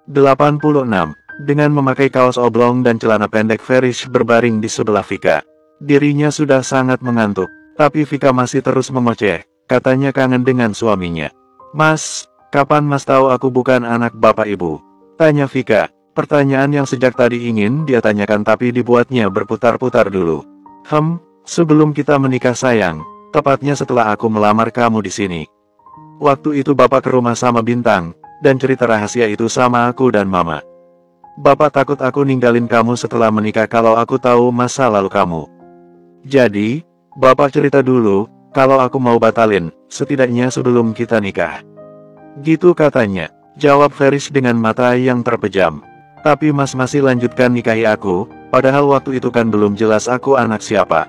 86. Dengan memakai kaos oblong dan celana pendek, Ferish berbaring di sebelah Vika. Dirinya sudah sangat mengantuk, tapi Vika masih terus mengoceh. Katanya kangen dengan suaminya. "Mas, kapan Mas tahu aku bukan anak bapak ibu?" tanya Vika. Pertanyaan yang sejak tadi ingin dia tanyakan tapi dibuatnya berputar-putar dulu. Sebelum kita menikah sayang, tepatnya setelah aku melamar kamu di sini. Waktu itu Bapak ke rumah sama Bintang, dan cerita rahasia itu sama aku dan Mama. Bapak takut aku ninggalin kamu setelah menikah kalau aku tahu masa lalu kamu. Jadi, Bapak cerita dulu, kalau aku mau batalin, setidaknya sebelum kita nikah. Gitu katanya, jawab Ferish dengan mata yang terpejam. Tapi Mas masih lanjutkan nikahi aku, padahal waktu itu kan belum jelas aku anak siapa.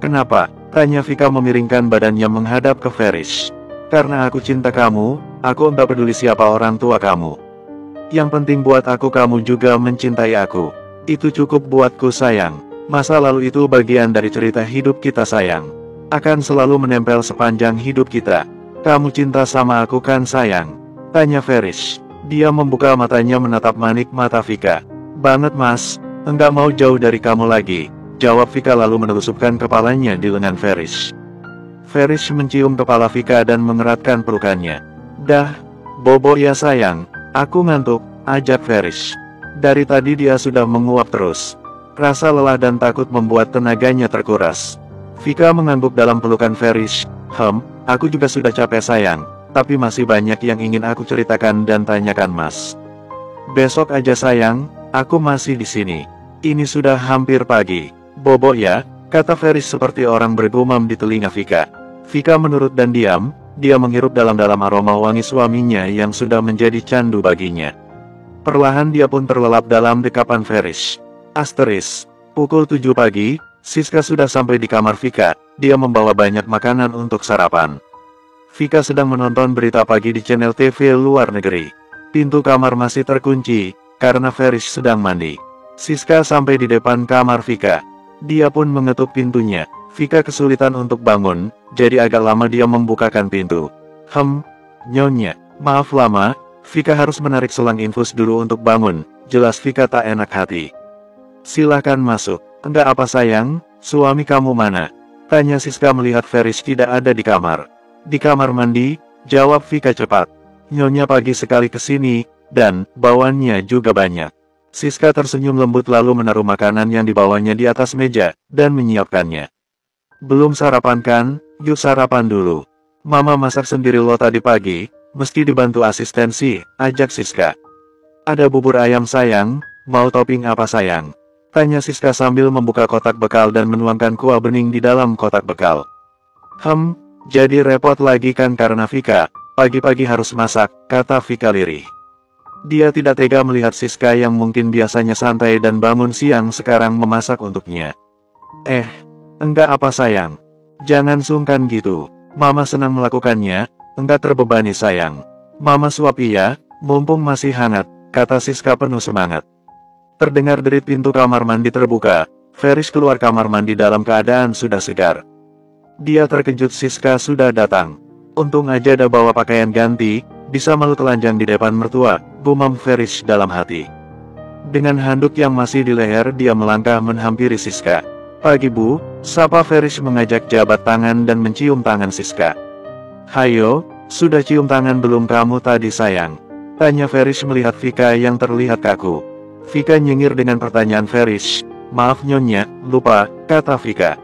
Kenapa? Tanya Vika memiringkan badannya menghadap ke Ferish. Karena aku cinta kamu, aku enggak peduli siapa orang tua kamu. Yang penting buat aku kamu juga mencintai aku. Itu cukup buatku sayang. Masa lalu itu bagian dari cerita hidup kita sayang. Akan selalu menempel sepanjang hidup kita. Kamu cinta sama aku kan sayang? Tanya Ferish. Dia membuka matanya menatap manik mata Vika. Banget Mas, enggak mau jauh dari kamu lagi, jawab Vika lalu menusukkan kepalanya di lengan Ferish. Ferish mencium kepala Vika dan mengeratkan pelukannya. Dah, bobo ya sayang, aku ngantuk, ajak Ferish. Dari tadi dia sudah menguap terus. Rasa lelah dan takut membuat tenaganya terkuras. Vika mengangguk dalam pelukan Ferish. Aku juga sudah capek sayang. Tapi masih banyak yang ingin aku ceritakan dan tanyakan Mas. Besok aja sayang, aku masih di sini. Ini sudah hampir pagi. Bobo ya, kata Ferish seperti orang bergumam di telinga Vika. Vika menurut dan diam, dia menghirup dalam-dalam aroma wangi suaminya yang sudah menjadi candu baginya. Perlahan dia pun terlelap dalam dekapan Ferish. Pukul 7 pagi, Siska sudah sampai di kamar Vika, dia membawa banyak makanan untuk sarapan. Vika sedang menonton berita pagi di channel TV luar negeri. Pintu kamar masih terkunci, karena Ferish sedang mandi. Siska sampai di depan kamar Vika. Dia pun mengetuk pintunya. Vika kesulitan untuk bangun, jadi agak lama dia membukakan pintu. Nyonya, maaf lama, Vika harus menarik selang infus dulu untuk bangun, jelas Vika tak enak hati. Silakan masuk. Enggak apa sayang, suami kamu mana? Tanya Siska melihat Ferish tidak ada di kamar. Di kamar mandi, jawab Vika cepat. Nyonya pagi sekali kesini, dan bawaannya juga banyak. Siska tersenyum lembut lalu menaruh makanan yang dibawanya di atas meja, dan menyiapkannya. Belum sarapan kan? Yuk sarapan dulu. Mama masak sendiri lo tadi pagi, meski dibantu asistensi, ajak Siska. Ada bubur ayam sayang, mau topping apa sayang? Tanya Siska sambil membuka kotak bekal dan menuangkan kuah bening di dalam kotak bekal. Jadi repot lagi kan karena Vika, pagi-pagi harus masak, kata Vika lirih. Dia tidak tega melihat Siska yang mungkin biasanya santai dan bangun siang sekarang memasak untuknya. Enggak apa sayang. Jangan sungkan gitu. Mama senang melakukannya, enggak terbebani sayang. Mama suapi ya, mumpung masih hangat, kata Siska penuh semangat. Terdengar derit pintu kamar mandi terbuka, Ferish keluar kamar mandi dalam keadaan sudah segar. Dia terkejut Siska sudah datang. Untung aja ada bawa pakaian ganti, bisa malu telanjang di depan mertua, gumam Ferish dalam hati. Dengan handuk yang masih di leher dia melangkah menghampiri Siska. Pagi Bu, sapa Ferish mengajak jabat tangan dan mencium tangan Siska. Hayo, sudah cium tangan belum kamu tadi sayang? Tanya Ferish melihat Vika yang terlihat kaku. Vika nyengir dengan pertanyaan Ferish. Maaf nyonya, lupa, kata Vika.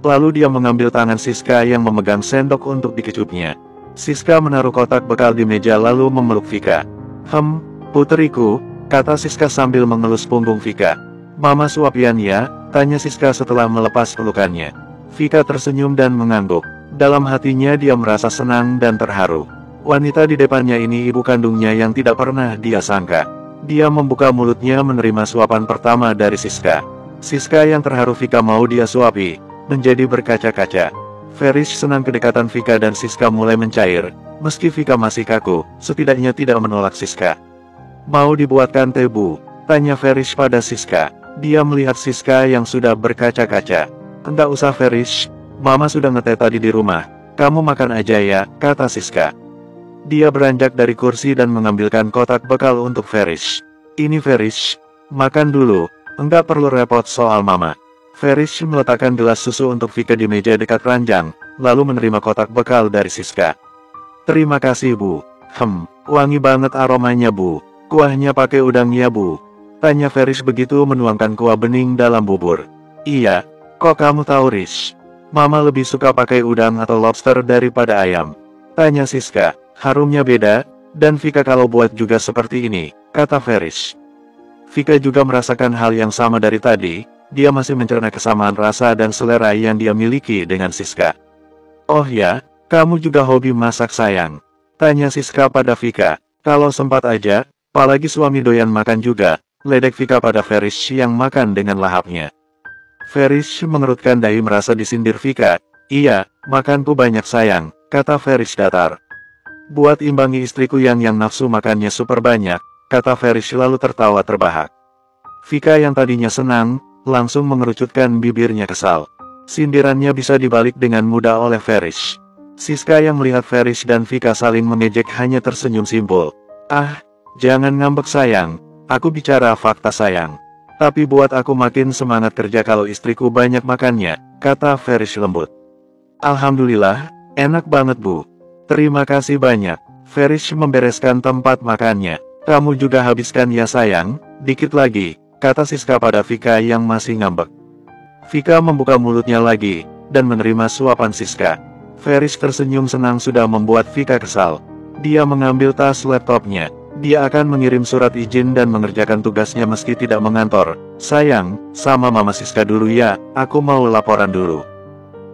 Lalu dia mengambil tangan Siska yang memegang sendok untuk dikecupnya. Siska menaruh kotak bekal di meja lalu memeluk Vika. Puteriku, kata Siska sambil mengelus punggung Vika. Mama suapian ya, tanya Siska setelah melepas pelukannya. Vika tersenyum dan mengangguk. Dalam hatinya dia merasa senang dan terharu. Wanita di depannya ini ibu kandungnya yang tidak pernah dia sangka. Dia membuka mulutnya menerima suapan pertama dari Siska. Siska yang terharu Vika mau dia suapi, menjadi berkaca-kaca. Ferish senang kedekatan Vika dan Siska mulai mencair. Meski Vika masih kaku, setidaknya tidak menolak Siska. Mau dibuatkan teh Bu? Tanya Ferish pada Siska. Dia melihat Siska yang sudah berkaca-kaca. Enggak usah Ferish, Mama sudah ngeteh tadi di rumah. Kamu makan aja ya, kata Siska. Dia beranjak dari kursi dan mengambilkan kotak bekal untuk Farish. Ini Farish, makan dulu, enggak perlu repot soal mama. Farish meletakkan gelas susu untuk Vika di meja dekat ranjang, lalu menerima kotak bekal dari Siska. Terima kasih Bu. Wangi banget aromanya Bu. Kuahnya pakai udang ya Bu? Tanya Farish begitu menuangkan kuah bening dalam bubur. Iya, kok kamu tahu Rish? Mama lebih suka pakai udang atau lobster daripada ayam. Tanya Siska. Harumnya beda, dan Vika kalau buat juga seperti ini, kata Farish. Vika juga merasakan hal yang sama dari tadi, dia masih mencerna kesamaan rasa dan selera yang dia miliki dengan Siska. Oh ya, kamu juga hobi masak sayang? Tanya Siska pada Vika. Kalau sempat aja, apalagi suami doyan makan juga, ledek Vika pada Farish yang makan dengan lahapnya. Farish mengerutkan dahi merasa disindir Vika. Iya, makanku banyak sayang, kata Farish datar. Buat imbangi istriku yang nafsu makannya super banyak, kata Farish lalu tertawa terbahak. Vika yang tadinya senang, langsung mengerucutkan bibirnya kesal. Sindirannya bisa dibalik dengan mudah oleh Farish. Siska yang melihat Farish dan Vika saling mengejek hanya tersenyum simpul. Ah, jangan ngambek sayang, aku bicara fakta sayang. Tapi buat aku makin semangat kerja kalau istriku banyak makannya, kata Farish lembut. Alhamdulillah, enak banget Bu. Terima kasih banyak. Farish membereskan tempat makannya. Kamu juga habiskan ya sayang, dikit lagi, kata Siska pada Vika yang masih ngambek. Vika membuka mulutnya lagi, dan menerima suapan Siska. Farish tersenyum senang sudah membuat Vika kesal. Dia mengambil tas laptopnya. Dia akan mengirim surat izin dan mengerjakan tugasnya meski tidak mengantor. Sayang, sama Mama Siska dulu ya, aku mau laporan dulu.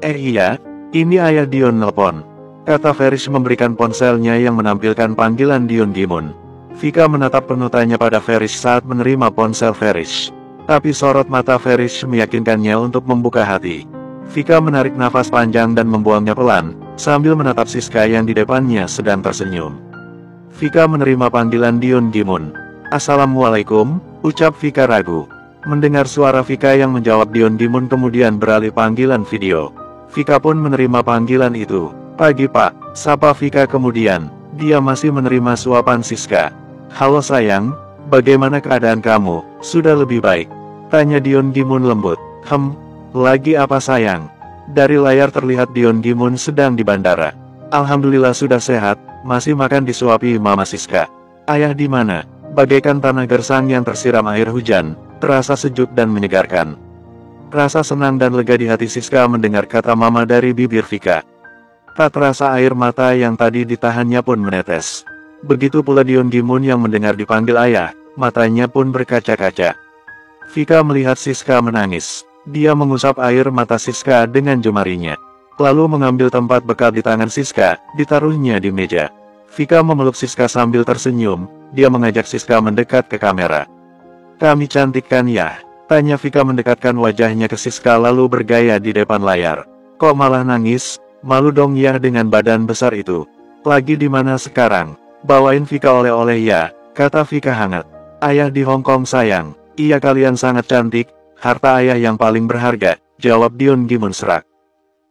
Iya, ini Ayah Dion nelpon, kata Farish memberikan ponselnya yang menampilkan panggilan Dion Gimun. Vika menatap penuh tanya pada Farish saat menerima ponsel Farish. Tapi sorot mata Farish meyakinkannya untuk membuka hati. Vika menarik nafas panjang dan membuangnya pelan, sambil menatap Siska yang di depannya sedang tersenyum. Vika menerima panggilan Dion Gimun. Assalamualaikum, ucap Vika ragu. Mendengar suara Vika yang menjawab Dion Gimun kemudian beralih panggilan video. Vika pun menerima panggilan itu. Pagi Pak, sapa Vika kemudian. Dia masih menerima suapan Siska. Halo sayang, bagaimana keadaan kamu? Sudah lebih baik? Tanya Dion Gimun lembut. Lagi apa sayang? Dari layar terlihat Dion Gimun sedang di bandara. Alhamdulillah sudah sehat, masih makan disuapi Mama Siska. Ayah di mana? Bagaikan tanah gersang yang tersiram air hujan, terasa sejuk dan menyegarkan. Rasa senang dan lega di hati Siska mendengar kata Mama dari bibir Vika. Tak terasa air mata yang tadi ditahannya pun menetes. Begitu pula Dion Gimun yang mendengar dipanggil ayah, matanya pun berkaca-kaca. Vika melihat Siska menangis. Dia mengusap air mata Siska dengan jemarinya. Lalu mengambil tempat bekal di tangan Siska, ditaruhnya di meja. Vika memeluk Siska sambil tersenyum, dia mengajak Siska mendekat ke kamera. Kami cantik kan ya? Tanya Vika mendekatkan wajahnya ke Siska lalu bergaya di depan layar. Kok malah nangis? Malu dong ya dengan badan besar itu. Lagi di mana sekarang? Bawain Vika oleh-oleh ya, kata Vika hangat. Ayah di Hong Kong sayang. Iya kalian sangat cantik, harta ayah yang paling berharga, jawab Dion Gimun serak.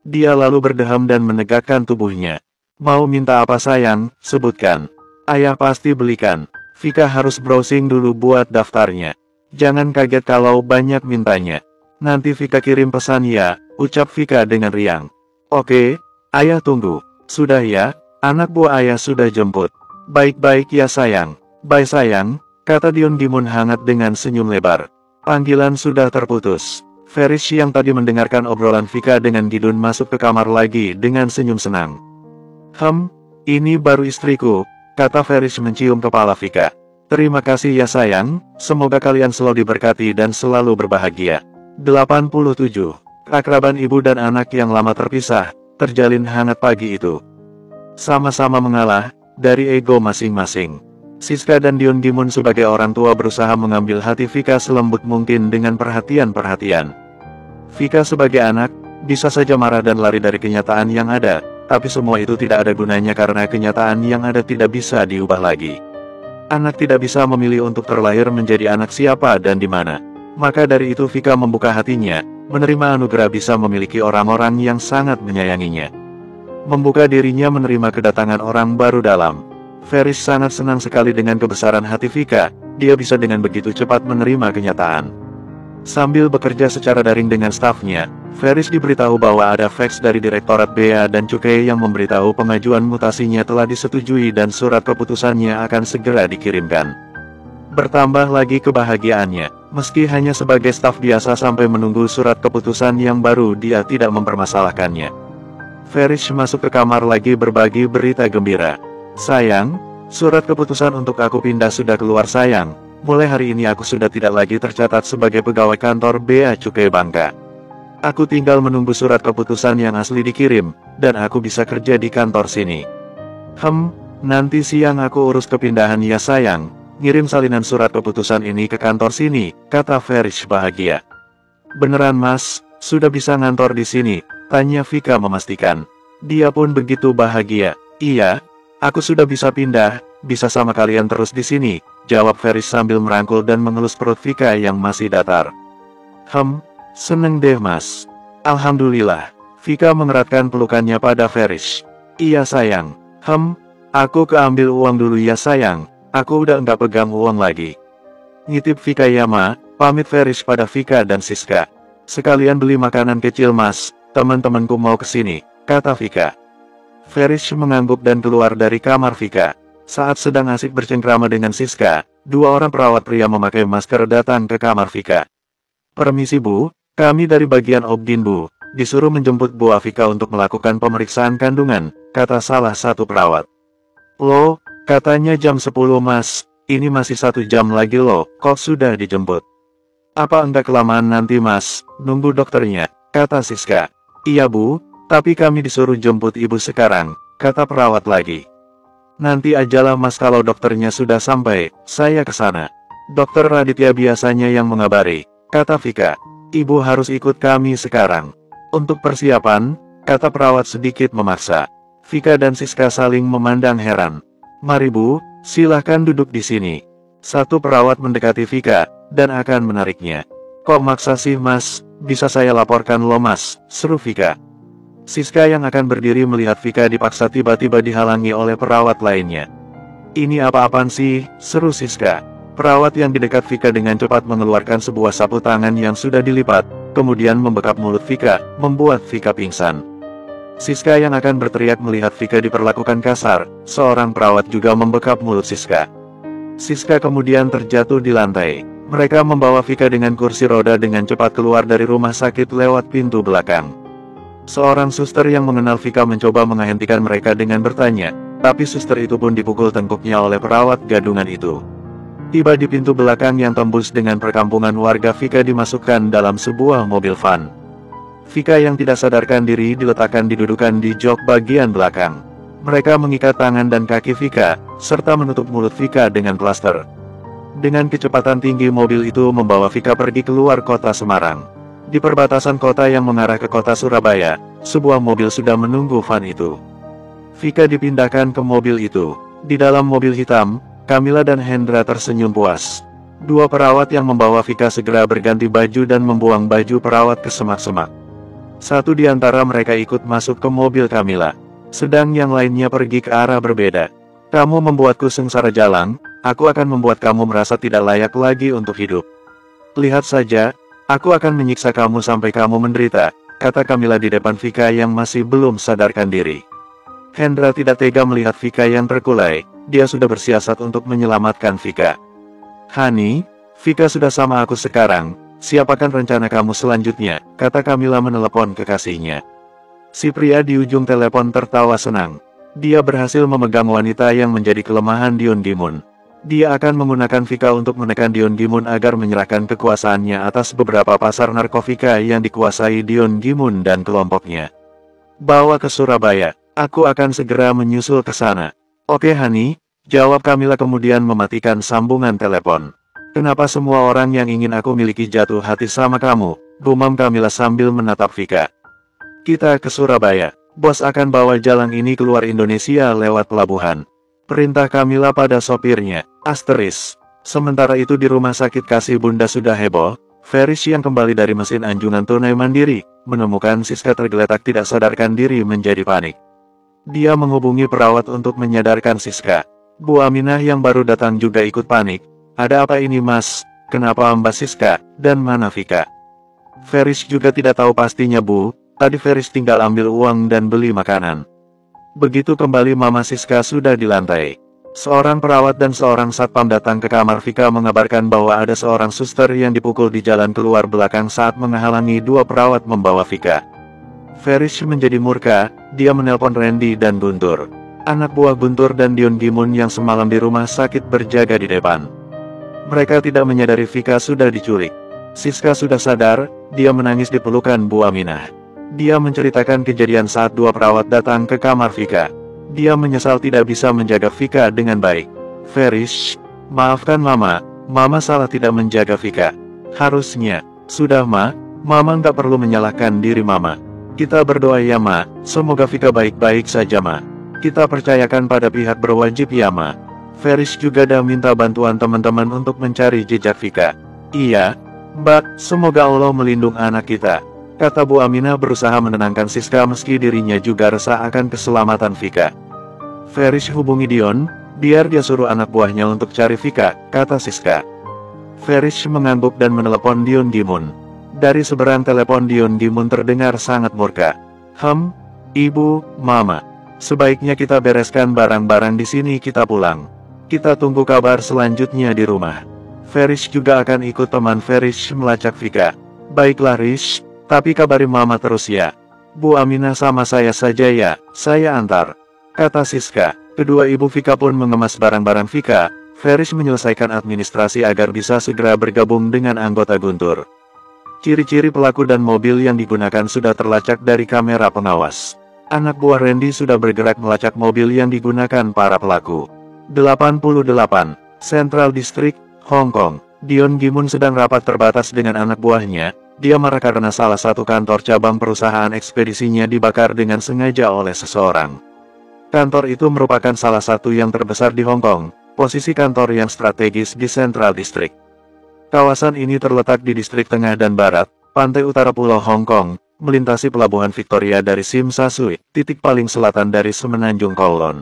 Dia lalu berdeham dan menegakkan tubuhnya. Mau minta apa sayang, sebutkan. Ayah pasti belikan. Vika harus browsing dulu buat daftarnya. Jangan kaget kalau banyak mintanya. Nanti Vika kirim pesan ya, ucap Vika dengan riang. Oke, ayah tunggu. Sudah ya, anak buah ayah sudah jemput. Baik-baik ya sayang. Bye sayang, kata Dion Gimun hangat dengan senyum lebar. Panggilan sudah terputus. Farish yang tadi mendengarkan obrolan Vika dengan Gidun masuk ke kamar lagi dengan senyum senang. Ini baru istriku, kata Farish mencium kepala Vika. Terima kasih ya sayang, semoga kalian selalu diberkati dan selalu berbahagia. 87. Keakraban ibu dan anak yang lama terpisah, terjalin hangat pagi itu. Sama-sama mengalah, dari ego masing-masing. Siska dan Dion Gimun sebagai orang tua berusaha mengambil hati Vika selembut mungkin dengan perhatian-perhatian. Vika sebagai anak, bisa saja marah dan lari dari kenyataan yang ada, tapi semua itu tidak ada gunanya karena kenyataan yang ada tidak bisa diubah lagi. Anak tidak bisa memilih untuk terlahir menjadi anak siapa dan di mana. Maka dari itu Vika membuka hatinya, menerima anugerah bisa memiliki orang-orang yang sangat menyayanginya. Membuka dirinya menerima kedatangan orang baru dalam Feris sangat senang sekali dengan kebesaran hati Vika, dia bisa dengan begitu cepat menerima kenyataan. Sambil bekerja secara daring dengan stafnya, Feris diberitahu bahwa ada fax dari Direktorat Bea dan Cukai yang memberitahu pengajuan mutasinya telah disetujui dan surat keputusannya akan segera dikirimkan. Bertambah lagi kebahagiaannya, meski hanya sebagai staf biasa sampai menunggu surat keputusan yang baru dia tidak mempermasalahkannya. Feris masuk ke kamar lagi berbagi berita gembira. Sayang, surat keputusan untuk aku pindah sudah keluar sayang. Mulai hari ini aku sudah tidak lagi tercatat sebagai pegawai kantor Bea Cukai Bangka. Aku tinggal menunggu surat keputusan yang asli dikirim, dan aku bisa kerja di kantor sini. Nanti siang aku urus kepindahan ya sayang. Ngirim salinan surat keputusan ini ke kantor sini, kata Feris bahagia. Beneran mas, sudah bisa ngantor di sini, tanya Vika memastikan. Dia pun begitu bahagia. Iya, aku sudah bisa pindah, bisa sama kalian terus di sini, jawab Feris sambil merangkul dan mengelus perut Vika yang masih datar. Seneng deh mas. Alhamdulillah. Vika mengeratkan pelukannya pada Feris. Iya sayang. Aku keambil uang dulu ya sayang. Aku udah nggak pegang uang lagi. Ngitip Vika ya ma, pamit Feris pada Vika dan Siska. Sekalian beli makanan kecil mas, teman-temanku mau kesini, kata Vika. Feris mengangguk dan keluar dari kamar Vika. Saat sedang asik bercengkrama dengan Siska, dua orang perawat pria memakai masker datang ke kamar Vika. Permisi bu, kami dari bagian Obdin bu, disuruh menjemput Bu Afika untuk melakukan pemeriksaan kandungan, kata salah satu perawat. Loh, katanya jam 10 mas, ini masih 1 jam lagi loh, kok sudah dijemput? Apa enggak kelamaan nanti mas, nunggu dokternya, kata Siska. Iya bu, tapi kami disuruh jemput ibu sekarang, kata perawat lagi. Nanti ajalah mas kalau dokternya sudah sampai, saya ke sana. Dokter Raditya biasanya yang mengabari, kata Vika. Ibu harus ikut kami sekarang. Untuk persiapan, kata perawat sedikit memaksa. Vika dan Siska saling memandang heran. Mari bu, silahkan duduk di sini. Satu perawat mendekati Vika, dan akan menariknya. Kok maksa sih mas, bisa saya laporkan lo mas, seru Vika. Siska yang akan berdiri melihat Vika dipaksa tiba-tiba dihalangi oleh perawat lainnya. Ini apa-apaan sih, seru Siska. Perawat yang di dekat Vika dengan cepat mengeluarkan sebuah sapu tangan yang sudah dilipat, kemudian membekap mulut Vika, membuat Vika pingsan. Siska yang akan berteriak melihat Vika diperlakukan kasar, seorang perawat juga membekap mulut Siska. Siska kemudian terjatuh di lantai. Mereka membawa Vika dengan kursi roda dengan cepat keluar dari rumah sakit lewat pintu belakang. Seorang suster yang mengenal Vika mencoba menghentikan mereka dengan bertanya, tapi suster itu pun dipukul tengkuknya oleh perawat gadungan itu. Tiba di pintu belakang yang tembus dengan perkampungan warga, Vika dimasukkan dalam sebuah mobil van. Vika yang tidak sadarkan diri diletakkan di dudukan di jok bagian belakang. Mereka mengikat tangan dan kaki Vika, serta menutup mulut Vika dengan plaster. Dengan kecepatan tinggi mobil itu membawa Vika pergi keluar kota Semarang. Di perbatasan kota yang mengarah ke kota Surabaya, sebuah mobil sudah menunggu van itu. Vika dipindahkan ke mobil itu. Di dalam mobil hitam, Kamila dan Hendra tersenyum puas. Dua perawat yang membawa Vika segera berganti baju dan membuang baju perawat ke semak-semak. Satu di antara mereka ikut masuk ke mobil Kamila, sedang yang lainnya pergi ke arah berbeda. Kamu membuatku sengsara jalang, aku akan membuat kamu merasa tidak layak lagi untuk hidup. Lihat saja, aku akan menyiksa kamu sampai kamu menderita, kata Kamila di depan Vika yang masih belum sadarkan diri. Hendra tidak tega melihat Vika yang terkulai, dia sudah bersiasat untuk menyelamatkan Vika. Hani, Vika sudah sama aku sekarang, siapakan rencana kamu selanjutnya, kata Kamila menelepon kekasihnya. Si pria di ujung telepon tertawa senang. Dia berhasil memegang wanita yang menjadi kelemahan Dion Gimun. Dia akan menggunakan Vika untuk menekan Dion Gimun agar menyerahkan kekuasaannya atas beberapa pasar narkotika yang dikuasai Dion Gimun dan kelompoknya. Bawa ke Surabaya, aku akan segera menyusul ke sana. Oke Hani, jawab Kamila kemudian mematikan sambungan telepon. Kenapa semua orang yang ingin aku miliki jatuh hati sama kamu, gumam Kamila sambil menatap Vika. Kita ke Surabaya, bos akan bawa jalang ini keluar Indonesia lewat pelabuhan. Perintah Kamila pada sopirnya, asteris. Sementara itu di rumah sakit Kasih Bunda sudah heboh, Feris yang kembali dari mesin anjungan tunai mandiri, menemukan Siska tergeletak tidak sadarkan diri menjadi panik. Dia menghubungi perawat untuk menyadarkan Siska. Bu Aminah yang baru datang juga ikut panik. Ada apa ini mas? Kenapa Mbak Siska? Dan mana Vika? Feris juga tidak tahu pastinya bu. Tadi Feris tinggal ambil uang dan beli makanan. Begitu kembali Mama Siska sudah di lantai. Seorang perawat dan seorang satpam datang ke kamar Vika mengabarkan bahwa ada seorang suster yang dipukul di jalan keluar belakang saat menghalangi dua perawat membawa Vika. Feris menjadi murka, dia menelpon Randy dan Guntur. Anak buah Guntur dan Dion Gimun yang semalam di rumah sakit berjaga di depan. Mereka tidak menyadari Vika sudah diculik. Siska sudah sadar, dia menangis di pelukan Bu Aminah. Dia menceritakan kejadian saat dua perawat datang ke kamar Vika. Dia menyesal tidak bisa menjaga Vika dengan baik. Feris, maafkan Mama, Mama salah tidak menjaga Vika. Harusnya, sudah Mama nggak perlu menyalahkan diri Mama. Kita berdoa ya Ma, semoga Vika baik-baik saja Ma. Kita percayakan pada pihak berwajib ya Ma. Feris juga dah minta bantuan teman-teman untuk mencari jejak Vika. Iya, Mbak, semoga Allah melindungi anak kita. Kata Bu Aminah berusaha menenangkan Siska meski dirinya juga resah akan keselamatan Vika. Feris hubungi Dion, biar dia suruh anak buahnya untuk cari Vika, kata Siska. Feris mengangguk dan menelepon Dion Gimun. Dari seberang telepon Dion Gimun terdengar sangat murka. Ibu, Mama. Sebaiknya kita bereskan barang-barang di sini kita pulang. Kita tunggu kabar selanjutnya di rumah. Feris juga akan ikut teman Feris melacak Vika. Baiklah Rish. Tapi kabari Mama terus ya. Bu Aminah sama saya saja ya, saya antar. Kata Siska. Kedua ibu Vika pun mengemas barang-barang Vika. Feris menyelesaikan administrasi agar bisa segera bergabung dengan anggota Guntur. Ciri-ciri pelaku dan mobil yang digunakan sudah terlacak dari kamera pengawas. Anak buah Randy sudah bergerak melacak mobil yang digunakan para pelaku. 88. Central District, Hong Kong. Dion Gimun sedang rapat terbatas dengan anak buahnya. Dia marah karena salah satu kantor cabang perusahaan ekspedisinya dibakar dengan sengaja oleh seseorang. Kantor itu merupakan salah satu yang terbesar di Hong Kong, posisi kantor yang strategis di Central District. Kawasan ini terletak di distrik tengah dan barat, pantai utara Pulau Hong Kong, melintasi pelabuhan Victoria dari Sim Sa Sui, titik paling selatan dari Semenanjung Kowloon.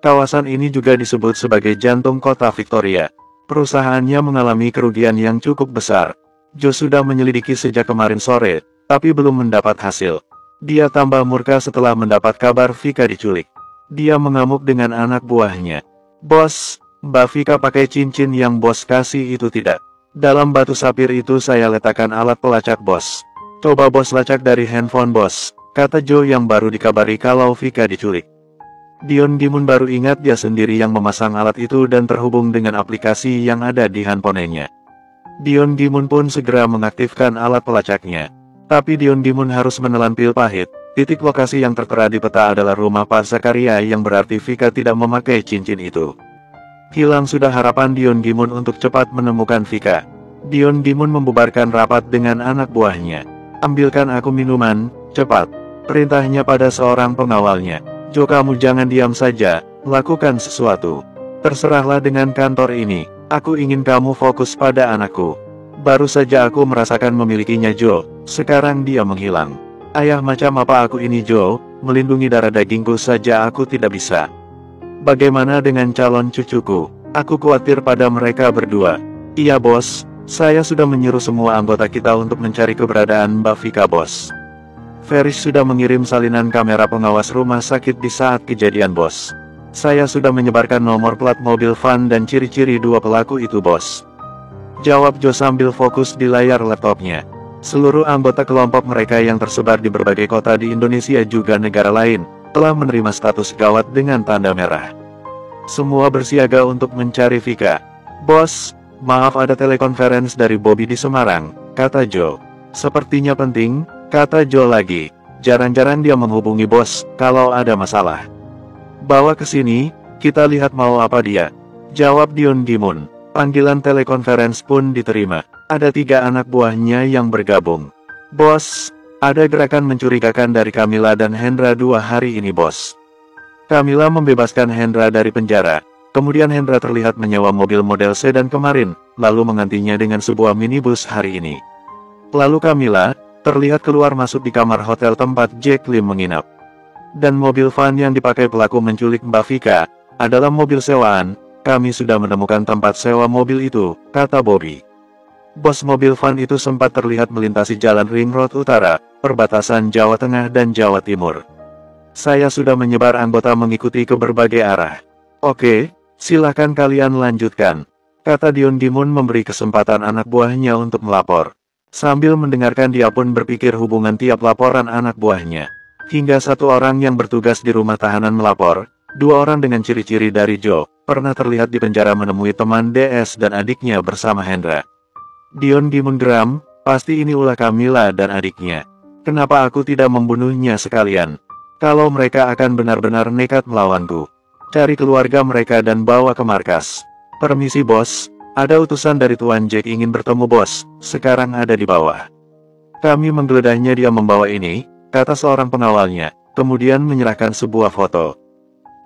Kawasan ini juga disebut sebagai jantung kota Victoria. Perusahaannya mengalami kerugian yang cukup besar. Joe sudah menyelidiki sejak kemarin sore, tapi belum mendapat hasil. Dia tambah murka setelah mendapat kabar Vika diculik. Dia mengamuk dengan anak buahnya. Bos, Mbak Vika pakai cincin yang bos kasih itu tidak. Dalam batu sapir itu saya letakkan alat pelacak bos. Coba bos lacak dari handphone bos, kata Joe yang baru dikabari kalau Vika diculik. Dion Gimun baru ingat dia sendiri yang memasang alat itu dan terhubung dengan aplikasi yang ada di handphonenya. Dion Gimun pun segera mengaktifkan alat pelacaknya. Tapi Dion Gimun harus menelan pil pahit. Titik lokasi yang tertera di peta adalah rumah Pak Zakaria yang berarti Vika tidak memakai cincin itu. Hilang sudah harapan Dion Gimun untuk cepat menemukan Vika. Dion Gimun membubarkan rapat dengan anak buahnya. Ambilkan aku minuman, cepat. Perintahnya pada seorang pengawalnya. Jo kamu jangan diam saja, lakukan sesuatu. Terserahlah dengan kantor ini. Aku ingin kamu fokus pada anakku. Baru saja aku merasakan memilikinya Jo, sekarang dia menghilang. Ayah macam apa aku ini Jo, melindungi darah dagingku saja aku tidak bisa. Bagaimana dengan calon cucuku? Aku khawatir pada mereka berdua. Iya bos, saya sudah menyuruh semua anggota kita untuk mencari keberadaan Mbak Vika bos. Feris sudah mengirim salinan kamera pengawas rumah sakit di saat kejadian bos. Saya sudah menyebarkan nomor plat mobil van dan ciri-ciri dua pelaku itu bos. Jawab Joe sambil fokus di layar laptopnya. Seluruh anggota kelompok mereka yang tersebar di berbagai kota di Indonesia juga negara lain, telah menerima status gawat dengan tanda merah. Semua bersiaga untuk mencari Vika. Bos, maaf ada telekonferensi dari Bobby di Semarang, kata Joe. Sepertinya penting, kata Joe lagi. Jarang-jarang dia menghubungi bos, kalau ada masalah. Bawa ke sini, kita lihat mau apa dia. Jawab Dion Gimun. Panggilan telekonferensi pun diterima. Ada 3 anak buahnya yang bergabung. Bos, ada gerakan mencurigakan dari Camilla dan Hendra 2 hari ini bos. Camilla membebaskan Hendra dari penjara. Kemudian Hendra terlihat menyewa mobil model sedan kemarin, lalu menggantinya dengan sebuah minibus hari ini. Lalu Camilla terlihat keluar masuk di kamar hotel tempat Jack Lim menginap. Dan mobil van yang dipakai pelaku menculik Mbak Vika, adalah mobil sewaan. Kami sudah menemukan tempat sewa mobil itu, kata Bobby. Bos mobil van itu sempat terlihat melintasi jalan Ring Road Utara, perbatasan Jawa Tengah dan Jawa Timur. Saya sudah menyebar anggota mengikuti ke berbagai arah. Oke, silakan kalian lanjutkan, kata Dion Gimun memberi kesempatan anak buahnya untuk melapor. Sambil mendengarkan dia pun berpikir hubungan tiap laporan anak buahnya. Hingga satu orang yang bertugas di rumah tahanan melapor, dua orang dengan ciri-ciri dari Joe, pernah terlihat di penjara menemui teman DS dan adiknya bersama Hendra. Dion Gimun geram, pasti ini ulah Camilla dan adiknya. Kenapa aku tidak membunuhnya sekalian? Kalau mereka akan benar-benar nekat melawanku. Cari keluarga mereka dan bawa ke markas. Permisi bos, ada utusan dari Tuan Jack ingin bertemu bos, sekarang ada di bawah. Kami menggeledahnya dia membawa ini, kata seorang pengawalnya, kemudian menyerahkan sebuah foto.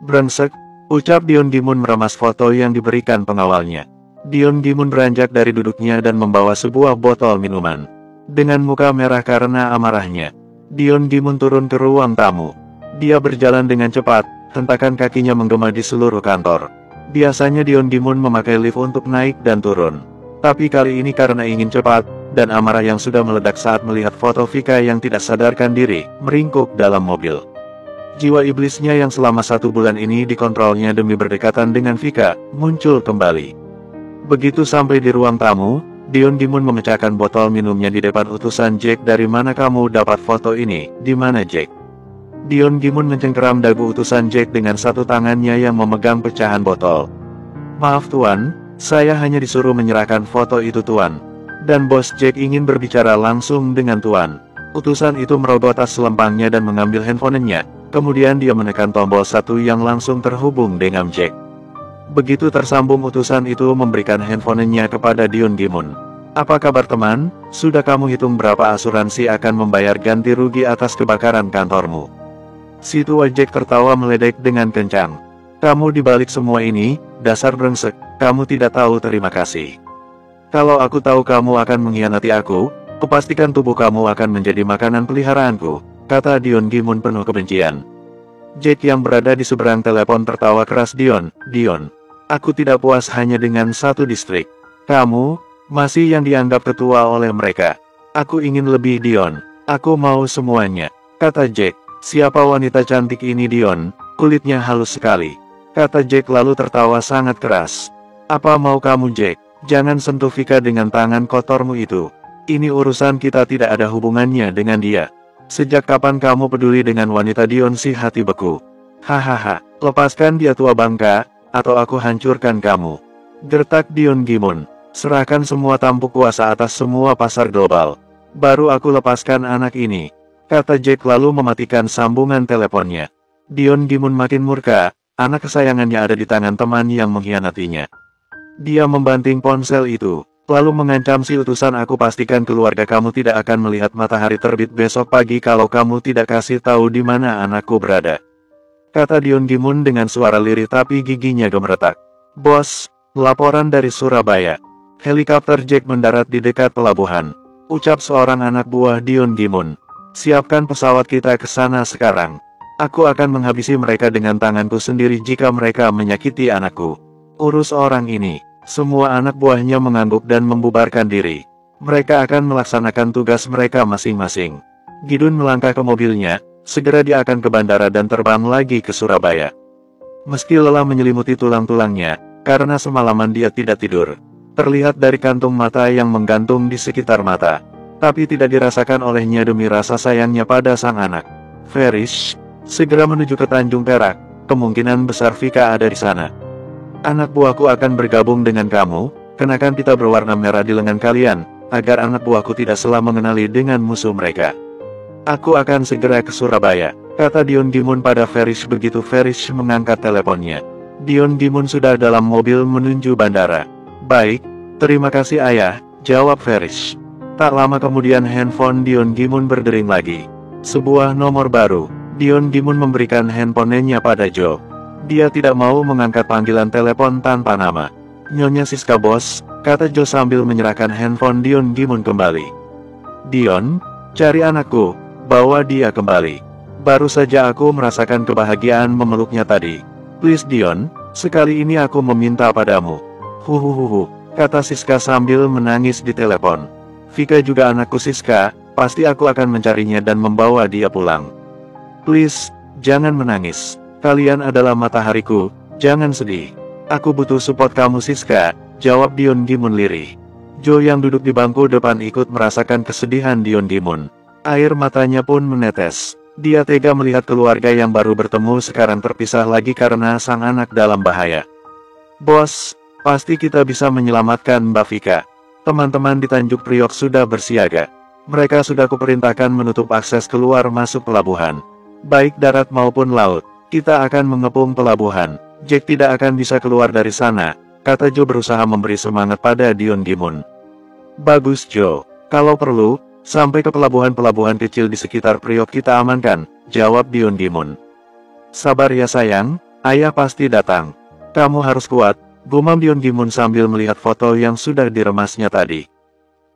Brengsek, ucap Dion Gimun meremas foto yang diberikan pengawalnya. Dion Gimun beranjak dari duduknya dan membawa sebuah botol minuman. Dengan muka merah karena amarahnya, Dion Gimun turun ke ruang tamu. Dia berjalan dengan cepat, hentakan kakinya menggema di seluruh kantor. Biasanya Dion Gimun memakai lift untuk naik dan turun. Tapi kali ini karena ingin cepat, dan amarah yang sudah meledak saat melihat foto Vika yang tidak sadarkan diri, meringkuk dalam mobil. Jiwa iblisnya yang selama 1 bulan ini dikontrolnya demi berdekatan dengan Vika, muncul kembali. Begitu sampai di ruang tamu, Dion Gimun memecahkan botol minumnya di depan utusan Jack. Dari mana kamu dapat foto ini? Di mana Jack? Dion Gimun mencengkeram dagu utusan Jack dengan satu tangannya yang memegang pecahan botol. Maaf tuan, saya hanya disuruh menyerahkan foto itu tuan. Dan bos Jack ingin berbicara langsung dengan tuan. Utusan itu merogoh tas selempangnya dan mengambil handphonenya. Kemudian dia menekan tombol 1 yang langsung terhubung dengan Jack. Begitu tersambung utusan itu memberikan handphonenya kepada Dion Gimun. Apa kabar teman? Sudah kamu hitung berapa asuransi akan membayar ganti rugi atas kebakaran kantormu? Si tua Jack tertawa meledek dengan kencang. Kamu dibalik semua ini, dasar brengsek, kamu tidak tahu terima kasih. Kalau aku tahu kamu akan mengkhianati aku, kupastikan tubuh kamu akan menjadi makanan peliharaanku, kata Dion Gimun penuh kebencian. Jack yang berada di seberang telepon tertawa keras. Dion, aku tidak puas hanya dengan satu distrik. Kamu, masih yang dianggap ketua oleh mereka. Aku ingin lebih Dion, aku mau semuanya, kata Jack. Siapa wanita cantik ini Dion? Kulitnya halus sekali, kata Jack lalu tertawa sangat keras. Apa mau kamu Jack? Jangan sentuh Vika dengan tangan kotormu itu. Ini urusan kita, tidak ada hubungannya dengan dia. Sejak kapan kamu peduli dengan wanita Dion? Si hati beku. Hahaha, lepaskan dia tua bangka, atau aku hancurkan kamu, gertak Dion Gimun. Serahkan semua tampuk kuasa atas semua pasar global. Baru aku lepaskan anak ini, kata Jack lalu mematikan sambungan teleponnya. Dion Gimun makin murka, anak kesayangannya ada di tangan teman yang mengkhianatinya. Dia membanting ponsel itu, lalu mengancam si utusan. Aku pastikan keluarga kamu tidak akan melihat matahari terbit besok pagi kalau kamu tidak kasih tahu di mana anakku berada, kata Dion Gimun dengan suara lirih tapi giginya gemeretak. Bos, laporan dari Surabaya. Helikopter Jack mendarat di dekat pelabuhan, ucap seorang anak buah Dion Gimun. Siapkan pesawat kita ke sana sekarang. Aku akan menghabisi mereka dengan tanganku sendiri jika mereka menyakiti anakku. Urus orang ini. Semua anak buahnya mengangguk dan membubarkan diri. Mereka akan melaksanakan tugas mereka masing-masing. Gidun melangkah ke mobilnya, segera dia akan ke bandara dan terbang lagi ke Surabaya. Meski lelah menyelimuti tulang-tulangnya, karena semalaman dia tidak tidur. Terlihat dari kantung mata yang menggantung di sekitar mata. Tapi tidak dirasakan olehnya demi rasa sayangnya pada sang anak. Ferish, segera menuju ke Tanjung Perak, kemungkinan besar Vika ada di sana. Anak buahku akan bergabung dengan kamu, kenakan pita berwarna merah di lengan kalian, agar anak buahku tidak salah mengenali dengan musuh mereka. Aku akan segera ke Surabaya, kata Dion Gimun pada Ferish begitu Ferish mengangkat teleponnya. Dion Gimun sudah dalam mobil menuju bandara. Baik, terima kasih ayah, jawab Ferish. Tak lama kemudian handphone Dion Gimun berdering lagi. Sebuah nomor baru. Dion Gimun memberikan handphonenya pada Joe. Dia tidak mau mengangkat panggilan telepon tanpa nama. Nyonya Siska bos, kata Joe sambil menyerahkan handphone Dion Gimun kembali. Dion, cari anakku, bawa dia kembali. Baru saja aku merasakan kebahagiaan memeluknya tadi. Please Dion, Sekali ini aku meminta padamu. Huhuhuhu, kata Siska sambil menangis di telepon. Vika juga anakku Siska, pasti aku akan mencarinya dan membawa dia pulang. Please, jangan menangis. Kalian adalah matahariku, jangan sedih. Aku butuh support kamu Siska, jawab Dion Gimun lirih. Jo yang duduk di bangku depan ikut merasakan kesedihan Dion Gimun. Air matanya pun menetes. Dia tega melihat keluarga yang baru bertemu sekarang terpisah lagi karena sang anak dalam bahaya. Bos, pasti kita bisa menyelamatkan Mbak Vika. Teman-teman di Tanjung Priok sudah bersiaga. Mereka sudah kuperintahkan menutup akses keluar masuk pelabuhan. Baik darat maupun laut, kita akan mengepung pelabuhan. Jack tidak akan bisa keluar dari sana, kata Jo berusaha memberi semangat pada Dion Gimun. Bagus Jo, kalau perlu, sampai ke pelabuhan-pelabuhan kecil di sekitar Priok kita amankan, jawab Dion Gimun. Sabar ya sayang, ayah pasti datang. Kamu harus kuat, gumam Dion Gimun sambil melihat foto yang sudah diremasnya tadi.